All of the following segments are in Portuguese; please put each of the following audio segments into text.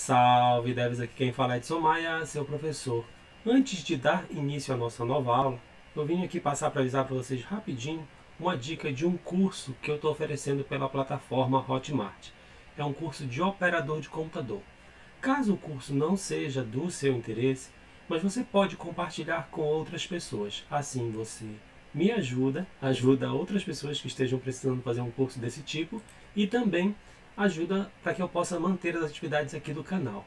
Salve devs, aqui quem fala é Edson Maia, seu professor. Antes de dar início à nossa nova aula, eu vim aqui passar para avisar para vocês rapidinho uma dica de um curso que eu estou oferecendo pela plataforma Hotmart. É um curso de operador de computador. Caso o curso não seja do seu interesse, mas você pode compartilhar com outras pessoas. Assim você me ajuda outras pessoas que estejam precisando fazer um curso desse tipo e também ajuda para que eu possa manter as atividades aqui do canal.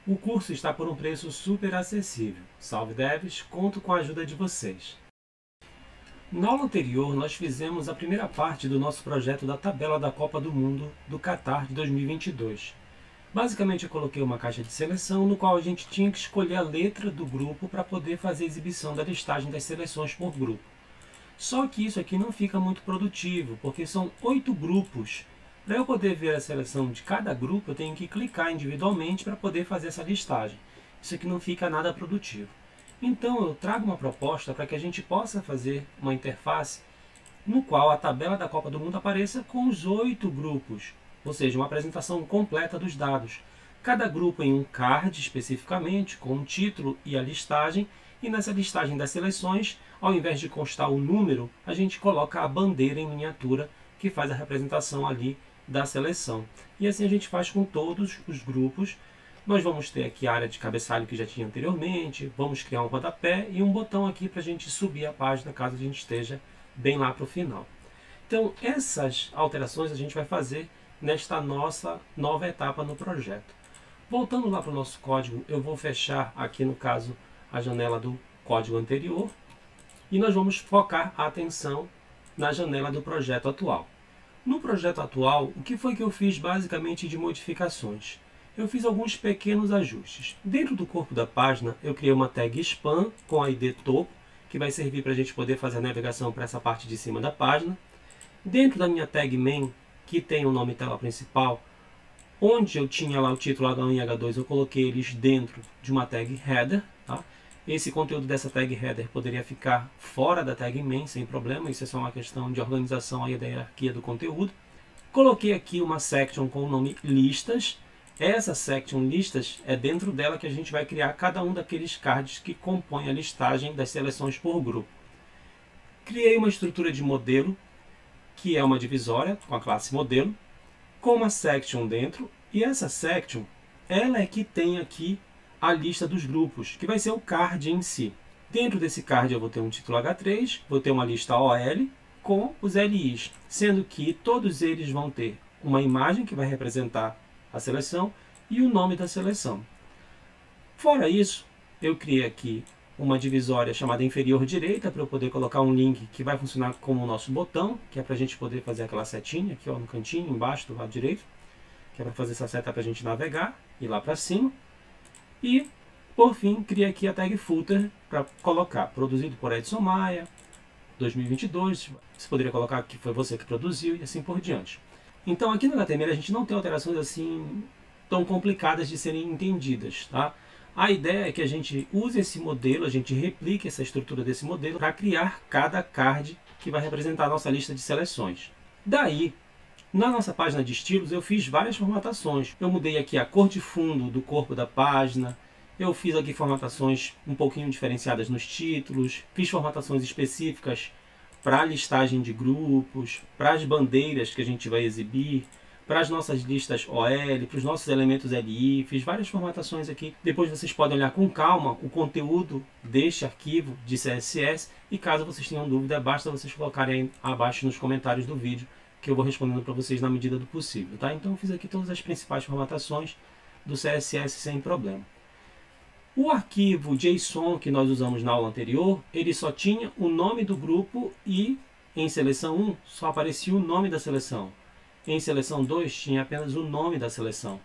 O curso está por um preço super acessível. Salve devs, conto com a ajuda de vocês. Na aula anterior, nós fizemos a primeira parte do nosso projeto da tabela da Copa do Mundo do Catar de 2022. Basicamente, eu coloquei uma caixa de seleção no qual a gente tinha que escolher a letra do grupo para poder fazer a exibição da listagem das seleções por grupo. Só que isso aqui não fica muito produtivo, porque são 8 grupos. Para eu poder ver a seleção de cada grupo, eu tenho que clicar individualmente para poder fazer essa listagem. Isso aqui não fica nada produtivo. Então eu trago uma proposta para que a gente possa fazer uma interface no qual a tabela da Copa do Mundo apareça com os 8 grupos, ou seja, uma apresentação completa dos dados. Cada grupo em um card especificamente, com o título e a listagem, e nessa listagem das seleções, ao invés de constar o número, a gente coloca a bandeira em miniatura que faz a representação ali da seleção. E assim a gente faz com todos os grupos. Nós vamos ter aqui a área de cabeçalho que já tinha anteriormente, vamos criar um rodapé e um botão aqui para a gente subir a página caso a gente esteja bem lá para o final. Então essas alterações a gente vai fazer nesta nossa nova etapa no projeto. Voltando lá para o nosso código, eu vou fechar aqui no caso a janela do código anterior e nós vamos focar a atenção na janela do projeto atual. No projeto atual, o que foi que eu fiz basicamente de modificações? Eu fiz alguns pequenos ajustes. Dentro do corpo da página, eu criei uma tag spam com a ID topo, que vai servir para a gente poder fazer a navegação para essa parte de cima da página. Dentro da minha tag main, que tem o nome tela principal, onde eu tinha lá o título H1 e H2, eu coloquei eles dentro de uma tag header. Tá? Esse conteúdo dessa tag header poderia ficar fora da tag main sem problema, isso é só uma questão de organização aí da hierarquia do conteúdo. Coloquei aqui uma section com o nome listas. Essa section listas é dentro dela que a gente vai criar cada um daqueles cards que compõem a listagem das seleções por grupo. Criei uma estrutura de modelo, que é uma divisória com a classe modelo, com uma section dentro, e essa section, ela é que tem aqui a lista dos grupos, que vai ser o card em si. Dentro desse card eu vou ter um título H3, vou ter uma lista OL com os LIs, sendo que todos eles vão ter uma imagem que vai representar a seleção e o nome da seleção. Fora isso, eu criei aqui uma divisória chamada inferior direita para eu poder colocar um link que vai funcionar como o nosso botão, que é para a gente poder fazer aquela setinha aqui ó, no cantinho, embaixo do lado direito, que é para fazer essa seta para a gente navegar e lá para cima. E, por fim, criei aqui a tag footer para colocar produzido por Edson Maia, 2022. Você poderia colocar que foi você que produziu e assim por diante. Então, aqui no HTML a gente não tem alterações assim tão complicadas de serem entendidas. Tá? A ideia é que a gente use esse modelo, a gente replique essa estrutura desse modelo para criar cada card que vai representar a nossa lista de seleções. Daí, na nossa página de estilos, eu fiz várias formatações. Eu mudei aqui a cor de fundo do corpo da página. Eu fiz aqui formatações um pouquinho diferenciadas nos títulos. Fiz formatações específicas para a listagem de grupos, para as bandeiras que a gente vai exibir, para as nossas listas OL, para os nossos elementos LI. Fiz várias formatações aqui. Depois vocês podem olhar com calma o conteúdo deste arquivo de CSS. E caso vocês tenham dúvida, basta vocês colocarem aí abaixo nos comentários do vídeo, que eu vou respondendo para vocês na medida do possível. Tá? Então eu fiz aqui todas as principais formatações do CSS sem problema. O arquivo JSON que nós usamos na aula anterior, ele só tinha o nome do grupo e em seleção 1 só aparecia o nome da seleção. Em seleção 2 tinha apenas o nome da seleção.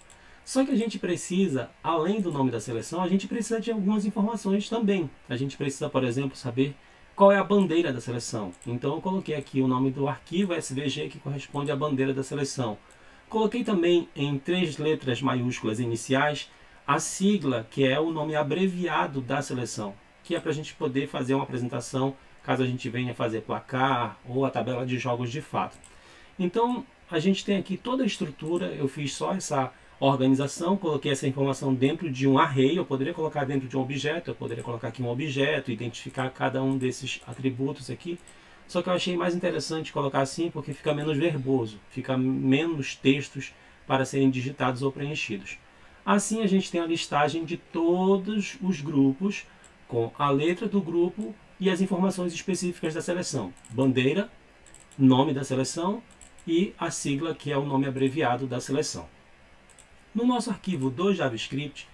Só que a gente precisa, além do nome da seleção, a gente precisa de algumas informações também. A gente precisa, por exemplo, saber qual é a bandeira da seleção. Então eu coloquei aqui o nome do arquivo SVG que corresponde à bandeira da seleção. Coloquei também em 3 letras maiúsculas iniciais a sigla, que é o nome abreviado da seleção, que é para a gente poder fazer uma apresentação caso a gente venha fazer placar ou a tabela de jogos de fato. Então a gente tem aqui toda a estrutura, eu fiz só essa organização, coloquei essa informação dentro de um array, eu poderia colocar dentro de um objeto, eu poderia colocar aqui um objeto, identificar cada um desses atributos aqui, só que eu achei mais interessante colocar assim porque fica menos verboso, fica menos textos para serem digitados ou preenchidos. Assim a gente tem a listagem de todos os grupos com a letra do grupo e as informações específicas da seleção, bandeira, nome da seleção e a sigla que é o nome abreviado da seleção. No nosso arquivo do JavaScript,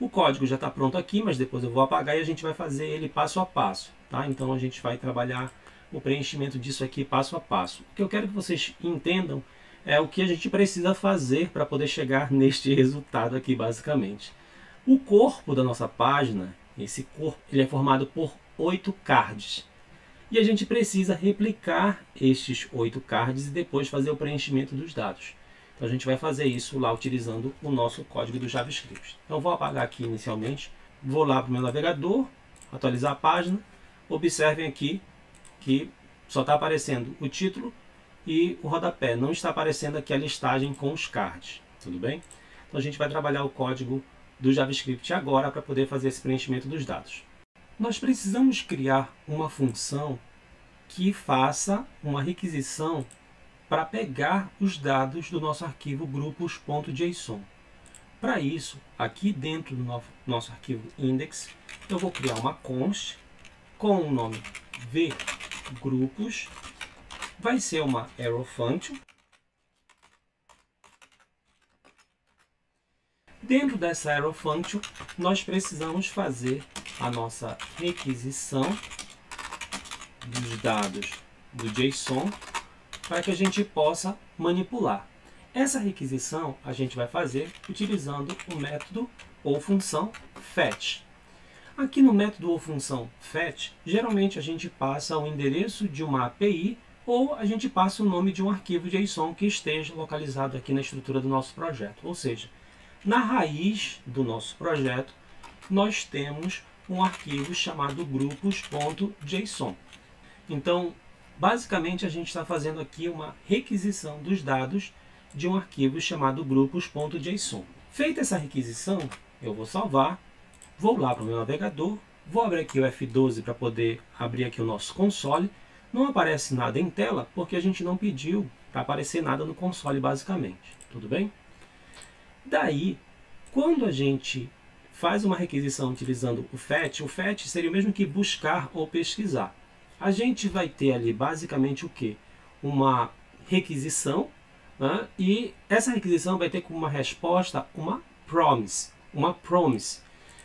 o código já está pronto aqui, mas depois eu vou apagar e a gente vai fazer ele passo a passo. Tá? Então a gente vai trabalhar o preenchimento disso aqui passo a passo. O que eu quero que vocês entendam é o que a gente precisa fazer para poder chegar neste resultado aqui, basicamente. O corpo da nossa página, esse corpo, ele é formado por 8 cards. E a gente precisa replicar estes 8 cards e depois fazer o preenchimento dos dados. Então a gente vai fazer isso lá utilizando o nosso código do JavaScript. Então vou apagar aqui inicialmente, vou lá para o meu navegador, atualizar a página. Observem aqui que só está aparecendo o título e o rodapé. Não está aparecendo aqui a listagem com os cards. Tudo bem? Então a gente vai trabalhar o código do JavaScript agora para poder fazer esse preenchimento dos dados. Nós precisamos criar uma função que faça uma requisição para pegar os dados do nosso arquivo grupos.json. Para isso, aqui dentro do nosso arquivo index, eu vou criar uma const com o nome vgrupos, vai ser uma arrow function. Dentro dessa arrow function, nós precisamos fazer a nossa requisição dos dados do JSON para que a gente possa manipular. Essa requisição a gente vai fazer utilizando o método ou função fetch. Aqui no método ou função fetch, geralmente a gente passa o endereço de uma API ou a gente passa o nome de um arquivo JSON que esteja localizado aqui na estrutura do nosso projeto. Ou seja, na raiz do nosso projeto, nós temos um arquivo chamado grupos.json. Então, basicamente, a gente está fazendo aqui uma requisição dos dados de um arquivo chamado grupos.json. Feita essa requisição, eu vou salvar, vou lá para o meu navegador, vou abrir aqui o F12 para poder abrir aqui o nosso console. Não aparece nada em tela porque a gente não pediu para aparecer nada no console, basicamente. Tudo bem? Daí, quando a gente faz uma requisição utilizando o fetch seria o mesmo que buscar ou pesquisar. A gente vai ter ali basicamente o que? Uma requisição, né? E essa requisição vai ter como uma resposta uma promise.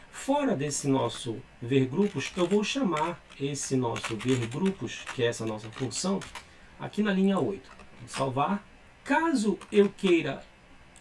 Fora desse nosso vergrupos, eu vou chamar esse nosso vergrupos, que é essa nossa função, aqui na linha 8. Vou salvar. Caso eu queira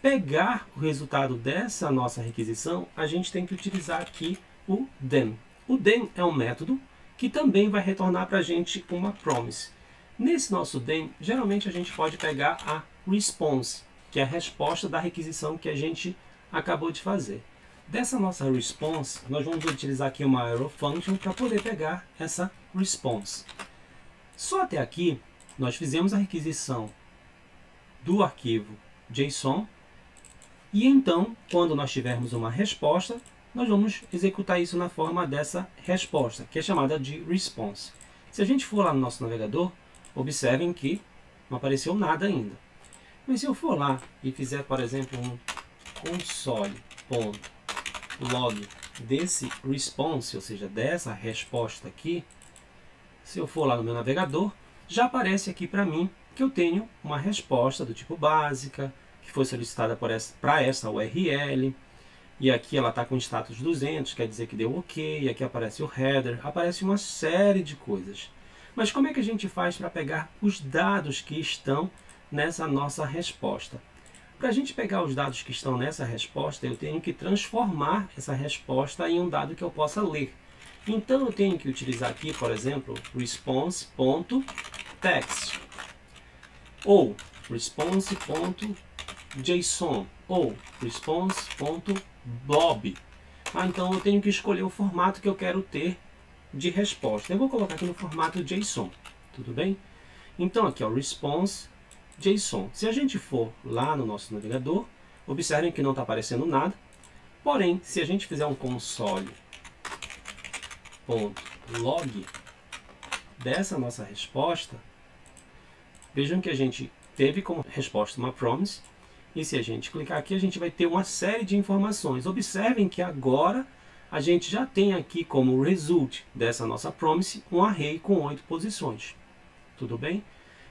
pegar o resultado dessa nossa requisição, a gente tem que utilizar aqui o then. O then é um método que também vai retornar para a gente uma promise. Nesse nosso then, geralmente a gente pode pegar a response, que é a resposta da requisição que a gente acabou de fazer. Dessa nossa response, nós vamos utilizar aqui uma arrow function para poder pegar essa response. Só até aqui, nós fizemos a requisição do arquivo JSON, e então, quando nós tivermos uma resposta, nós vamos executar isso na forma dessa resposta, que é chamada de response. Se a gente for lá no nosso navegador, observem que não apareceu nada ainda. Mas se eu for lá e fizer, por exemplo, um console.log desse response, ou seja, dessa resposta aqui, se eu for lá no meu navegador, já aparece aqui para mim que eu tenho uma resposta do tipo básica, que foi solicitada para essa URL, e aqui ela está com status 200, quer dizer que deu ok, e aqui aparece o header, aparece uma série de coisas. Mas como é que a gente faz para pegar os dados que estão nessa nossa resposta? Para a gente pegar os dados que estão nessa resposta, eu tenho que transformar essa resposta em um dado que eu possa ler. Então eu tenho que utilizar aqui, por exemplo, response.text ou response.json ou response.blob. Então eu tenho que escolher o formato que eu quero ter de resposta. Eu vou colocar aqui no formato JSON, tudo bem? Então aqui é o response JSON. Se a gente for lá no nosso navegador, Observem que não está aparecendo nada. Porém, se a gente fizer um console.log dessa nossa resposta, vejam que a gente teve como resposta uma promise. E se a gente clicar aqui, a gente vai ter uma série de informações. Observem que agora a gente já tem aqui como result dessa nossa promise um array com 8 posições. Tudo bem?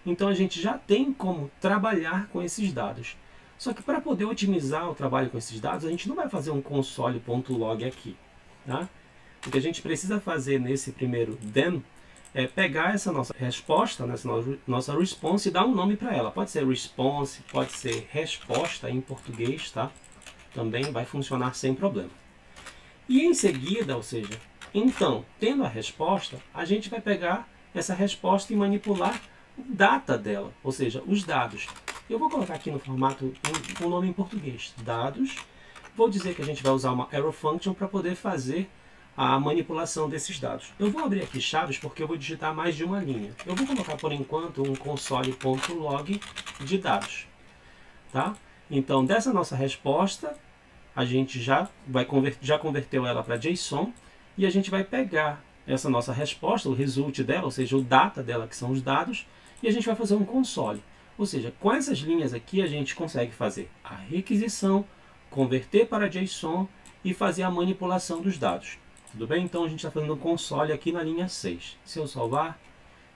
Então a gente já tem como trabalhar com esses dados. Só que para poder otimizar o trabalho com esses dados, a gente não vai fazer um console.log aqui. Tá? O que a gente precisa fazer nesse primeiro demo é pegar essa nossa resposta, essa nossa response, e dar um nome para ela. Pode ser response, pode ser resposta em português, tá? Também vai funcionar sem problema. E em seguida, ou seja, então, tendo a resposta, a gente vai pegar essa resposta e manipular a data dela, ou seja, os dados. Eu vou colocar aqui no formato um nome em português, dados. Vou dizer que a gente vai usar uma arrow function para poder fazer a manipulação desses dados. Eu vou abrir aqui chaves porque eu vou digitar mais de uma linha. Eu vou colocar por enquanto um console.log de dados. Tá? Então, dessa nossa resposta, a gente já converteu ela para JSON e a gente vai pegar essa nossa resposta, o result dela, ou seja, o data dela, que são os dados, e a gente vai fazer um console. Ou seja, com essas linhas aqui a gente consegue fazer a requisição, converter para JSON e fazer a manipulação dos dados. Tudo bem? Então a gente está fazendo um console aqui na linha 6. Se eu salvar,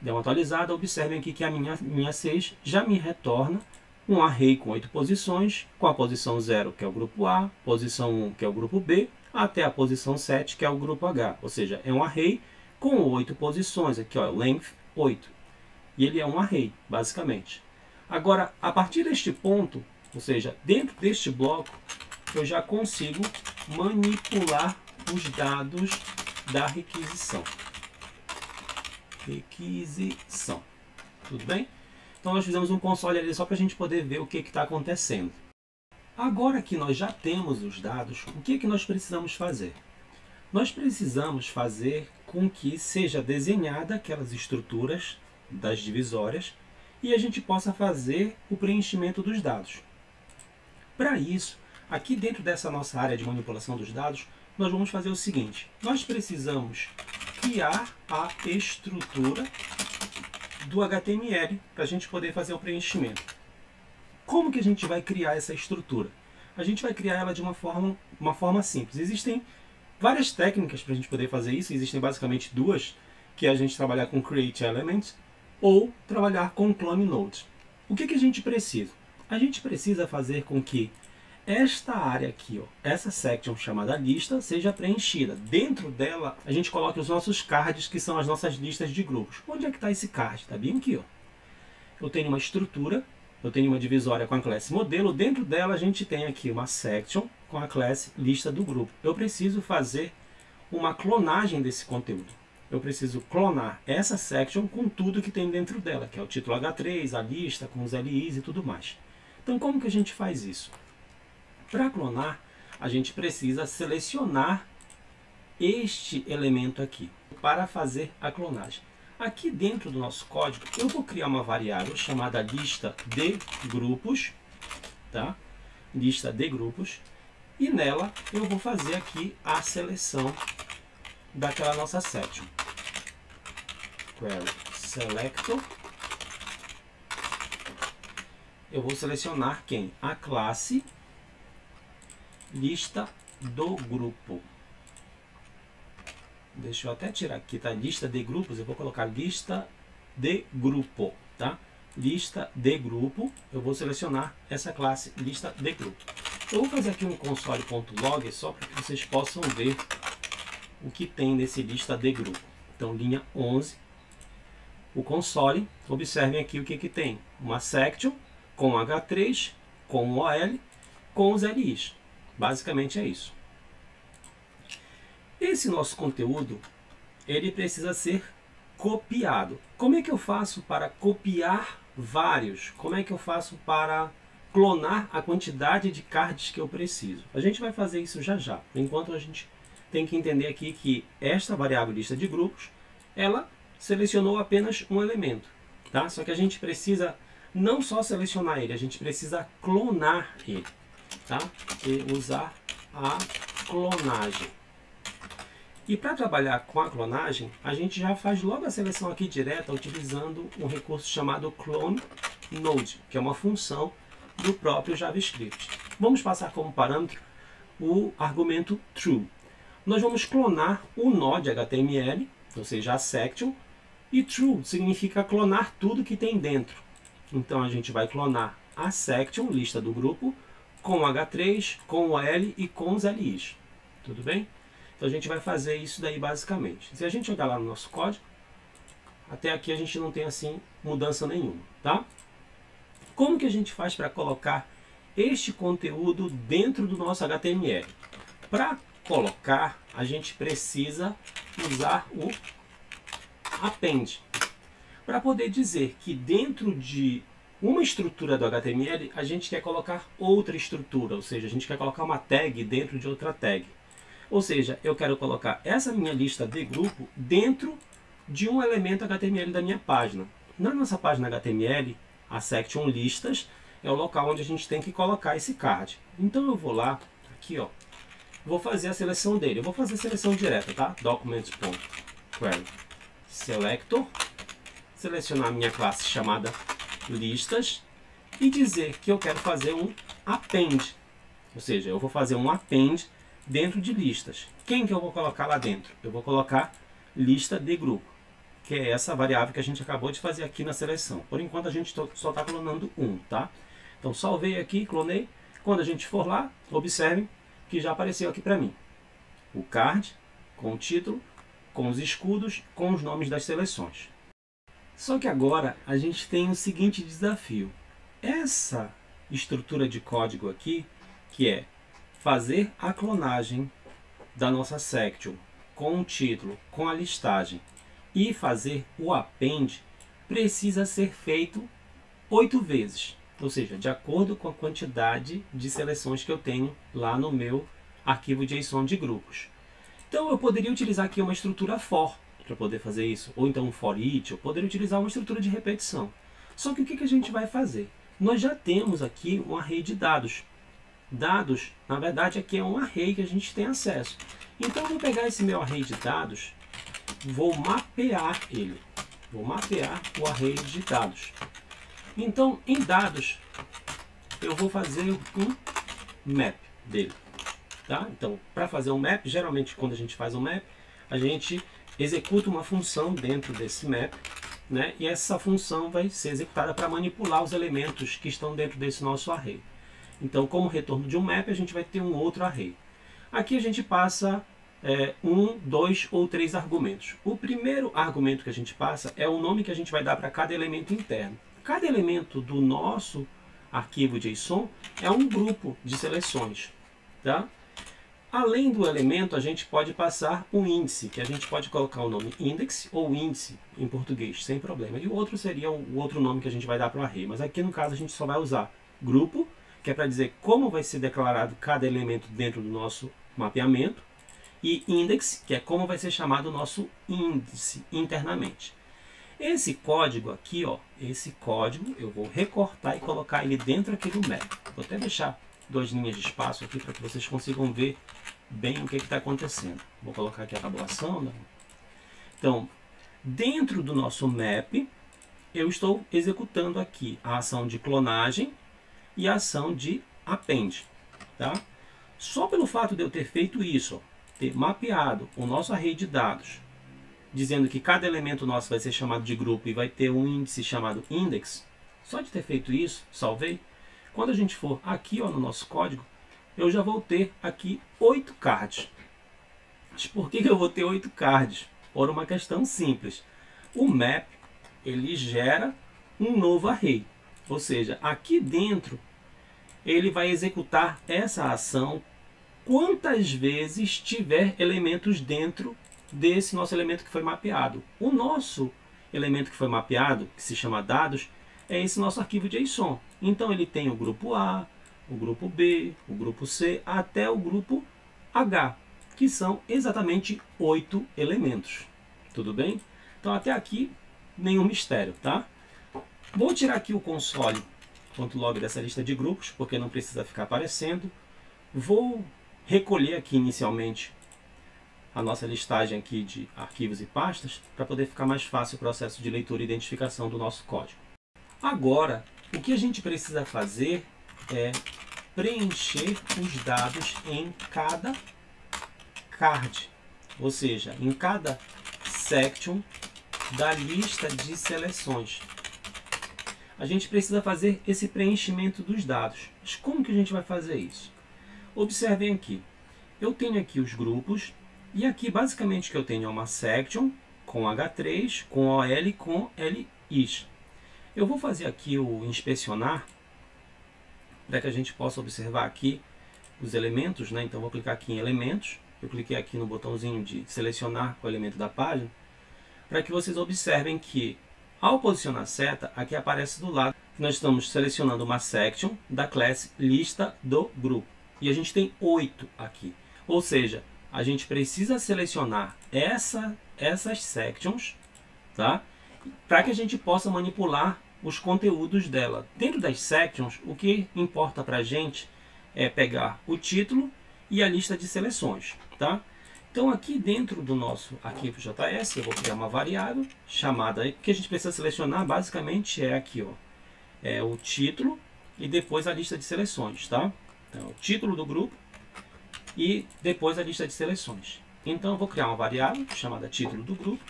der uma atualizada, observem aqui que a minha linha 6 já me retorna um array com 8 posições, com a posição 0, que é o grupo A, posição 1, que é o grupo B, até a posição 7, que é o grupo H. Ou seja, é um array com 8 posições, aqui ó, length 8. E ele é um array, basicamente. Agora, a partir deste ponto, ou seja, dentro deste bloco, eu já consigo manipular os dados da requisição. Tudo bem? Então nós fizemos um console ali só para a gente poder ver o que está acontecendo. Agora que nós já temos os dados, o que nós precisamos fazer? Nós precisamos fazer com que seja desenhada aquelas estruturas das divisórias e a gente possa fazer o preenchimento dos dados. Para isso, aqui dentro dessa nossa área de manipulação dos dados, nós vamos fazer o seguinte: nós precisamos criar a estrutura do HTML para a gente poder fazer o preenchimento. Como que a gente vai criar essa estrutura? A gente vai criar ela de uma forma simples. Existem várias técnicas para a gente poder fazer isso. Existem basicamente duas, que é a gente trabalhar com Create Element ou trabalhar com Clone Node. O que a gente precisa? A gente precisa fazer com que esta área aqui, ó, essa section chamada lista, seja preenchida. Dentro dela, a gente coloca os nossos cards, que são as nossas listas de grupos. Onde é que está esse card? Está bem aqui. Ó. Eu tenho uma estrutura, eu tenho uma divisória com a classe modelo. Dentro dela, a gente tem aqui uma section com a classe lista do grupo. Eu preciso fazer uma clonagem desse conteúdo. Eu preciso clonar essa section com tudo que tem dentro dela, que é o título H3, a lista, com os LIs e tudo mais. Então, como que a gente faz isso? Para clonar, a gente precisa selecionar este elemento aqui para fazer a clonagem. Aqui dentro do nosso código, eu vou criar uma variável chamada lista de grupos, tá? Lista de grupos, e nela eu vou fazer aqui a seleção daquela nossa section. Query selector. Eu vou selecionar quem? A classe lista do grupo. Deixa eu até tirar aqui, tá? Lista de grupos, eu vou colocar lista de grupo, tá? Lista de grupo, eu vou selecionar essa classe lista de grupo. Eu vou fazer aqui um console.log só para que vocês possam ver o que tem nesse lista de grupo. Então, linha 11, o console, observem aqui o que tem. Uma section com H3, com OL, com os LIs. Basicamente é isso. Esse nosso conteúdo, ele precisa ser copiado. Como é que eu faço para copiar vários? Como é que eu faço para clonar a quantidade de cards que eu preciso? A gente vai fazer isso já já. Enquanto a gente tem que entender aqui que esta variável lista de grupos, ela selecionou apenas um elemento, tá? Só que a gente precisa não só selecionar ele, a gente precisa clonar ele. tá? E usar a clonagem. E para trabalhar com a clonagem, a gente já faz logo a seleção aqui direta utilizando um recurso chamado clone node, que é uma função do próprio JavaScript. Vamos passar como parâmetro o argumento true. Nós vamos clonar o node HTML, ou seja, a section, e true significa clonar tudo que tem dentro. Então a gente vai clonar a section, lista do grupo, com o H3, com o L e com os LIs. Tudo bem? Então a gente vai fazer isso daí basicamente. Se a gente olhar lá no nosso código, até aqui a gente não tem assim mudança nenhuma, tá? Como que a gente faz para colocar este conteúdo dentro do nosso HTML? Para colocar, a gente precisa usar o append. Para poder dizer que dentro de uma estrutura do HTML, a gente quer colocar outra estrutura, ou seja, a gente quer colocar uma tag dentro de outra tag. Ou seja, eu quero colocar essa minha lista de grupo dentro de um elemento HTML da minha página. Na nossa página HTML, a section listas é o local onde a gente tem que colocar esse card. Então eu vou lá, aqui ó, vou fazer a seleção dele. Eu vou fazer a seleção direta, tá? Documents.query selector, selecionar a minha classe chamada listas e dizer que eu quero fazer um append. Ou seja, eu vou fazer um append dentro de listas. Quem que eu vou colocar lá dentro? Eu vou colocar lista de grupo, que é essa variável que a gente acabou de fazer aqui na seleção. Por enquanto a gente só está clonando um, tá? Então salvei aqui, clonei. Quando a gente for lá, observem que já apareceu aqui para mim o card com o título, com os escudos, com os nomes das seleções. Só que agora a gente tem o seguinte desafio. Essa estrutura de código aqui, que é fazer a clonagem da nossa section com o título, com a listagem e fazer o append, precisa ser feito 8 vezes. Ou seja, de acordo com a quantidade de seleções que eu tenho lá no meu arquivo JSON de grupos. Então eu poderia utilizar aqui uma estrutura for para poder fazer isso, ou então um for each, eu poderia utilizar uma estrutura de repetição. Só que o que a gente vai fazer? Nós já temos aqui um array de dados. Dados, na verdade, aqui é um array que a gente tem acesso. Então eu vou pegar esse meu array de dados, vou mapear ele. Vou mapear o array de dados. Então, em dados, eu vou fazer um map dele. Tá? Então, para fazer um map, geralmente quando a gente faz um map, a gente executa uma função dentro desse map, né? E essa função vai ser executada para manipular os elementos que estão dentro desse nosso array. Então, como retorno de um map, a gente vai ter um outro array. Aqui a gente passa 1, 2 ou 3 argumentos. O primeiro argumento que a gente passa é o nome que a gente vai dar para cada elemento interno. Cada elemento do nosso arquivo JSON é um grupo de seleções. Tá? Além do elemento, a gente pode passar um índice, que a gente pode colocar o nome index ou índice em português, sem problema. E o outro seria o outro nome que a gente vai dar para o array. Mas aqui no caso a gente só vai usar grupo, que é para dizer como vai ser declarado cada elemento dentro do nosso mapeamento, e index, que é como vai ser chamado o nosso índice internamente. Esse código aqui, ó, esse código eu vou recortar e colocar ele dentro aqui do map. Vou até deixar 2 linhas de espaço aqui para que vocês consigam ver bem o que está acontecendo. Vou colocar aqui a tabulação. Né? Então, dentro do nosso map, eu estou executando aqui a ação de clonagem e a ação de append. Tá? Só pelo fato de eu ter feito isso, ó, ter mapeado o nosso array de dados, dizendo que cada elemento nosso vai ser chamado de grupo e vai ter um índice chamado index, só de ter feito isso, salvei. Quando a gente for aqui ó, no nosso código, eu já vou ter aqui 8 cards. Mas por que eu vou ter 8 cards? Por uma questão simples. O map, ele gera um novo array. Ou seja, aqui dentro, ele vai executar essa ação quantas vezes tiver elementos dentro desse nosso elemento que foi mapeado. O nosso elemento que foi mapeado, que se chama dados, é esse nosso arquivo JSON. Então ele tem o grupo A, o grupo B, o grupo C, até o grupo H, que são exatamente 8 elementos. Tudo bem? Então até aqui nenhum mistério, tá? Vou tirar aqui o console .log dessa lista de grupos, porque não precisa ficar aparecendo. Vou recolher aqui inicialmente a nossa listagem aqui de arquivos e pastas, para poder ficar mais fácil o processo de leitura e identificação do nosso código. Agora, o que a gente precisa fazer é preencher os dados em cada card, ou seja, em cada section da lista de seleções. A gente precisa fazer esse preenchimento dos dados. Mas como que a gente vai fazer isso? Observem aqui. Eu tenho aqui os grupos, e aqui basicamente que eu tenho é uma section com H3, com OL e com LIs. Eu vou fazer aqui o inspecionar, para que a gente possa observar aqui os elementos, né? Então vou clicar aqui em elementos, eu cliquei aqui no botãozinho de selecionar o elemento da página, para que vocês observem que ao posicionar a seta, aqui aparece do lado que nós estamos selecionando uma section da classe lista do grupo. E a gente tem 8 aqui. Ou seja, a gente precisa selecionar essas sections, tá? Para que a gente possa manipular os conteúdos dela. Dentro das sections, o que importa para a gente é pegar o título e a lista de seleções, tá? Então aqui dentro do nosso arquivo JS, eu vou criar uma variável chamada, que a gente precisa selecionar basicamente é aqui, ó, é o título e depois a lista de seleções, tá? Então, o título do grupo e depois a lista de seleções. Então eu vou criar uma variável chamada título do grupo.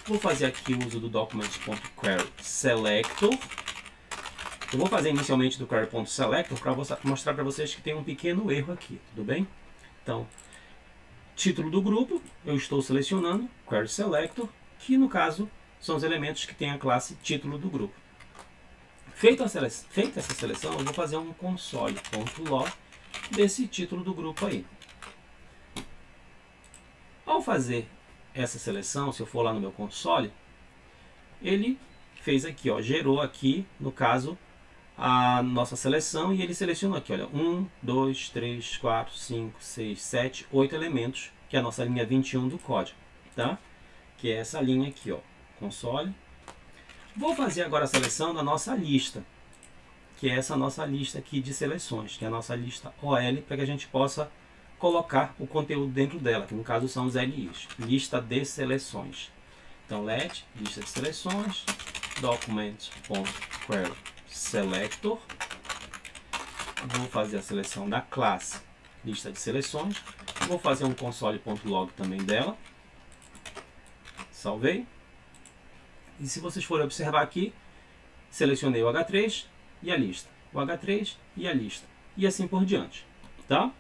Vou fazer aqui o uso do document.querySelector. Eu vou fazer inicialmente do query.selector para mostrar para vocês que tem um pequeno erro aqui, tudo bem? Então, título do grupo, eu estou selecionando querySelector, que no caso são os elementos que têm a classe título do grupo. Feita essa seleção, eu vou fazer um console.log desse título do grupo aí. Ao fazer essa seleção, se eu for lá no meu console, ele fez aqui, ó, gerou aqui, no caso, a nossa seleção e ele selecionou aqui, olha, 1, 2, 3, 4, 5, 6, 7, 8 elementos, que é a nossa linha 21 do código, tá? Que é essa linha aqui, ó, console. Vou fazer agora a seleção da nossa lista, que é essa nossa lista aqui de seleções, que é a nossa lista OL, para que a gente possa colocar o conteúdo dentro dela, que no caso são os LIs, lista de seleções. Então, let, lista de seleções, document.querySelector. Vou fazer a seleção da classe lista de seleções. Vou fazer um console.log também dela. Salvei. E se vocês forem observar aqui, selecionei o H3 e a lista, o H3 e a lista, e assim por diante, tá?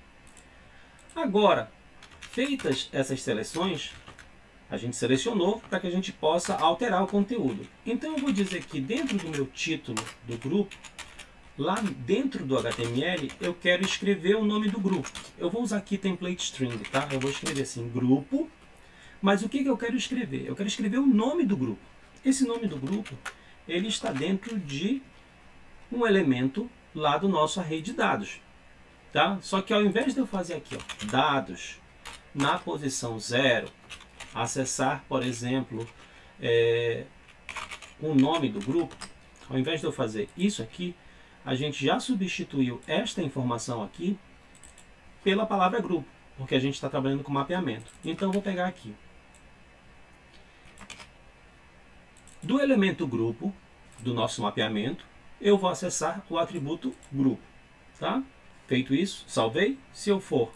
Agora, feitas essas seleções, a gente selecionou para que a gente possa alterar o conteúdo. Então eu vou dizer que dentro do meu título do grupo, lá dentro do HTML, eu quero escrever o nome do grupo. Eu vou usar aqui template string, tá? Eu vou escrever assim, grupo, mas o que eu quero escrever? Eu quero escrever o nome do grupo. Esse nome do grupo, ele está dentro de um elemento lá do nosso array de dados, tá? Só que ao invés de eu fazer aqui, ó, dados, na posição 0, acessar, por exemplo, o nome do grupo, ao invés de eu fazer isso aqui, a gente já substituiu esta informação aqui pela palavra grupo, porque a gente está trabalhando com mapeamento. Então eu vou pegar aqui. Do elemento grupo, do nosso mapeamento, eu vou acessar o atributo grupo, tá? Feito isso, salvei. Se eu for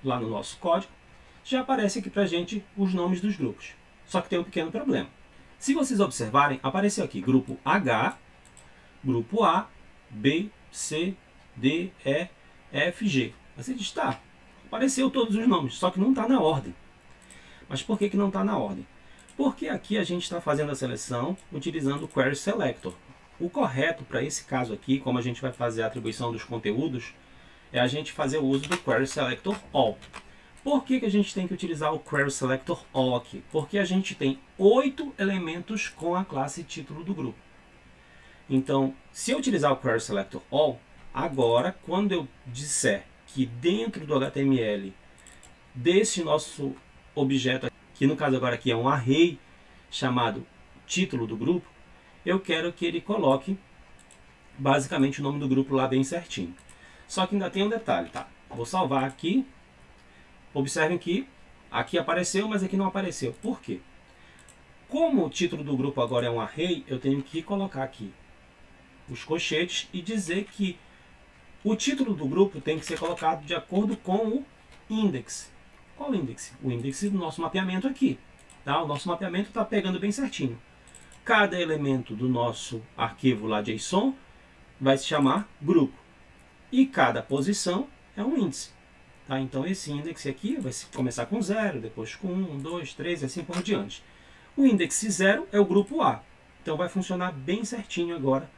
lá no nosso código, já aparece aqui pra gente os nomes dos grupos. Só que tem um pequeno problema. Se vocês observarem, apareceu aqui grupo H, grupo A, B, C, D, E, F, G. Você diz, tá, apareceu todos os nomes, só que não está na ordem. Mas por que não está na ordem? Porque aqui a gente está fazendo a seleção utilizando o querySelector. O correto para esse caso aqui, como a gente vai fazer a atribuição dos conteúdos, é a gente fazer o uso do querySelector All. Por que a gente tem que utilizar o querySelector All aqui? Porque a gente tem 8 elementos com a classe título do grupo. Então, se eu utilizar o querySelector All, agora, quando eu disser que dentro do HTML desse nosso objeto, que no caso agora aqui é um array chamado título do grupo, eu quero que ele coloque basicamente o nome do grupo lá bem certinho. Só que ainda tem um detalhe, tá? Vou salvar aqui. Observem que aqui apareceu, mas aqui não apareceu. Por quê? Como o título do grupo agora é um array, eu tenho que colocar aqui os colchetes e dizer que o título do grupo tem que ser colocado de acordo com o index. Qual o index? O index do nosso mapeamento aqui. Tá? O nosso mapeamento está pegando bem certinho. Cada elemento do nosso arquivo lá JSON vai se chamar grupo. E cada posição é um índice. Tá? Então esse índice aqui vai começar com 0, depois com 1, 2, 3 e assim por diante. O índice 0 é o grupo A. Então vai funcionar bem certinho agora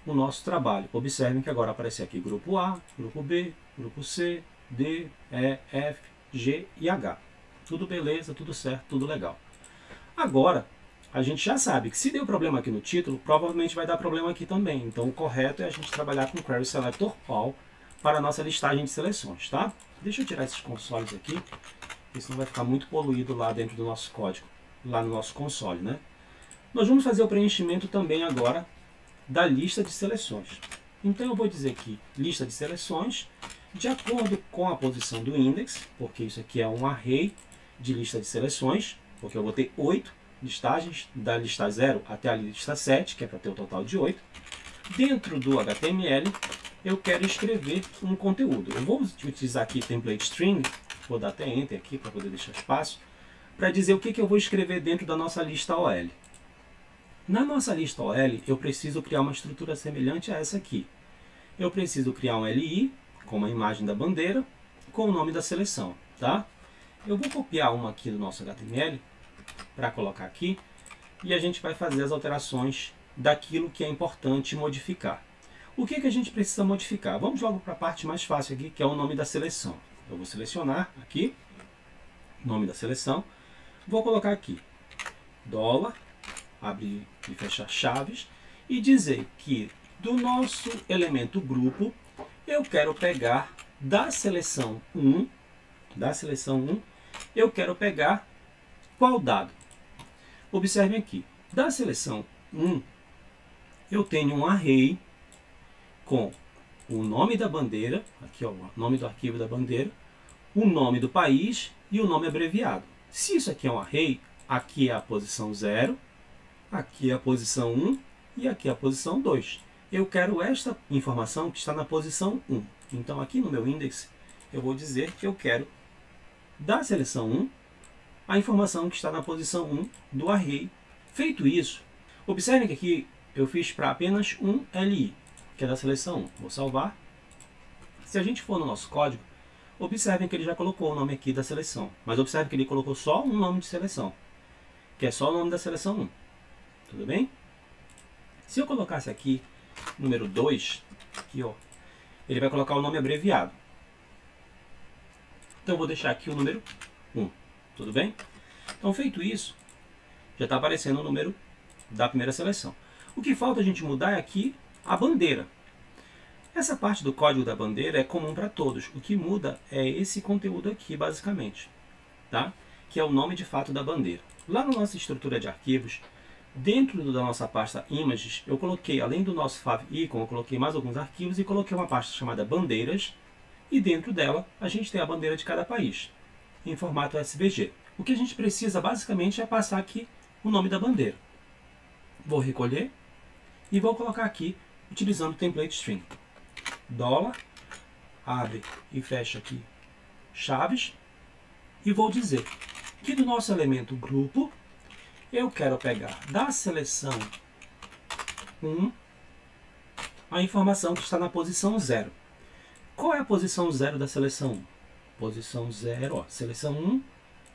o nosso trabalho. Observem que agora aparece aqui grupo A, grupo B, grupo C, D, E, F, G e H. Tudo beleza, tudo certo, tudo legal. Agora, a gente já sabe que se deu problema aqui no título, provavelmente vai dar problema aqui também. Então o correto é a gente trabalhar com Query Selector All para a nossa listagem de seleções, tá? Deixa eu tirar esses consoles aqui, porque senão vai ficar muito poluído lá dentro do nosso código, lá no nosso console, né? Nós vamos fazer o preenchimento também agora da lista de seleções. Então eu vou dizer aqui, lista de seleções, de acordo com a posição do index, porque isso aqui é um array de lista de seleções, porque eu vou ter 8 listagens, da lista 0 até a lista 7, que é para ter o total de 8. Dentro do HTML, eu quero escrever um conteúdo. Eu vou utilizar aqui template string, vou dar até enter aqui para poder deixar espaço, para dizer o que eu vou escrever dentro da nossa lista OL. Na nossa lista OL, eu preciso criar uma estrutura semelhante a essa aqui. Eu preciso criar um LI, com uma imagem da bandeira, com o nome da seleção. Tá? Eu vou copiar uma aqui do nosso HTML, para colocar aqui, e a gente vai fazer as alterações daquilo que é importante modificar. O que a gente precisa modificar? Vamos logo para a parte mais fácil aqui, que é o nome da seleção. Eu vou selecionar aqui, nome da seleção, vou colocar aqui, dólar, abrir e fechar chaves, e dizer que do nosso elemento grupo, eu quero pegar da seleção 1, eu quero pegar qual dado? Observem aqui, da seleção 1, eu tenho um array com o nome da bandeira, aqui ó, o nome do arquivo da bandeira, o nome do país e o nome abreviado. Se isso aqui é um array, aqui é a posição 0, aqui é a posição 1 e aqui é a posição 2. Eu quero esta informação que está na posição 1. Então aqui no meu index, eu vou dizer que eu quero da seleção 1, a informação que está na posição 1 do array. Feito isso, observem que aqui eu fiz para apenas um LI, que é da seleção 1. Vou salvar. Se a gente for no nosso código, observem que ele já colocou o nome aqui da seleção. Mas observem que ele colocou só um nome de seleção, que é só o nome da seleção 1. Tudo bem? Se eu colocasse aqui número 2, aqui, ó, ele vai colocar o nome abreviado. Então eu vou deixar aqui o número 1. Tudo bem? Então, feito isso, já está aparecendo o número da primeira seleção. O que falta a gente mudar é aqui a bandeira. Essa parte do código da bandeira é comum para todos. O que muda é esse conteúdo aqui, basicamente, tá? Que é o nome de fato da bandeira. Lá na nossa estrutura de arquivos, dentro da nossa pasta Images, eu coloquei, além do nosso favicon, eu coloquei mais alguns arquivos e coloquei uma pasta chamada Bandeiras. E dentro dela, a gente tem a bandeira de cada país, em formato SVG. O que a gente precisa basicamente é passar aqui o nome da bandeira. Vou recolher e vou colocar aqui utilizando o template string. Dólar, abre e fecha aqui chaves, e vou dizer que do nosso elemento grupo eu quero pegar da seleção 1 a informação que está na posição 0. Qual é a posição 0 da seleção 1? Posição 0, ó, seleção 1,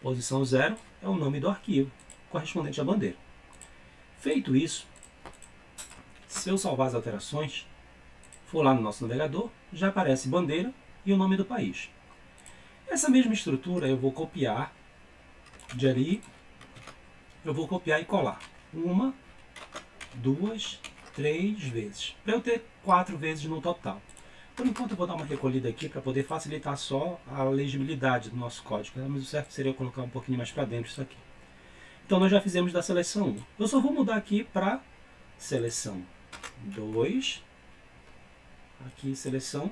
posição 0 é o nome do arquivo correspondente à bandeira. Feito isso, se eu salvar as alterações, for lá no nosso navegador, já aparece bandeira e o nome do país. Essa mesma estrutura eu vou copiar de ali, eu vou copiar e colar. 1, 2, 3 vezes, para eu ter 4 vezes no total. Por enquanto eu vou dar uma recolhida aqui para poder facilitar só a legibilidade do nosso código, mas o certo seria eu colocar um pouquinho mais para dentro isso aqui. Então nós já fizemos da seleção 1. Eu só vou mudar aqui para seleção 2 Aqui, seleção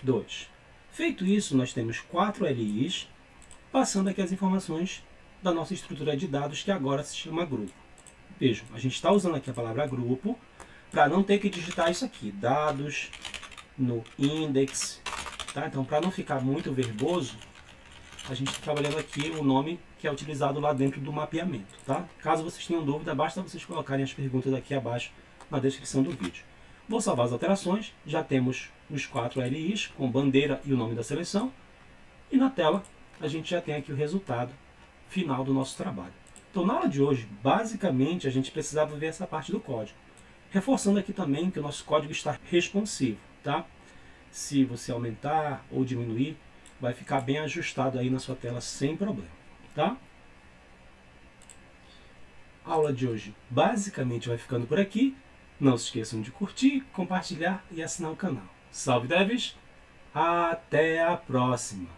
2. Feito isso, nós temos 4 LIs, passando aqui as informações da nossa estrutura de dados, que agora se chama grupo. Vejam, a gente está usando aqui a palavra grupo para não ter que digitar isso aqui, dados no index. Tá? Então, para não ficar muito verboso, a gente está trabalhando aqui o nome que é utilizado lá dentro do mapeamento. Tá? Caso vocês tenham dúvida, basta vocês colocarem as perguntas aqui abaixo na descrição do vídeo. Vou salvar as alterações, já temos os 4 LIs com bandeira e o nome da seleção. E na tela a gente já tem aqui o resultado final do nosso trabalho. Então na aula de hoje, basicamente a gente precisava ver essa parte do código. Reforçando aqui também que o nosso código está responsivo. Tá? Se você aumentar ou diminuir, vai ficar bem ajustado aí na sua tela sem problema. Tá? A aula de hoje basicamente vai ficando por aqui. Não se esqueçam de curtir, compartilhar e assinar o canal. Salve devs! Até a próxima!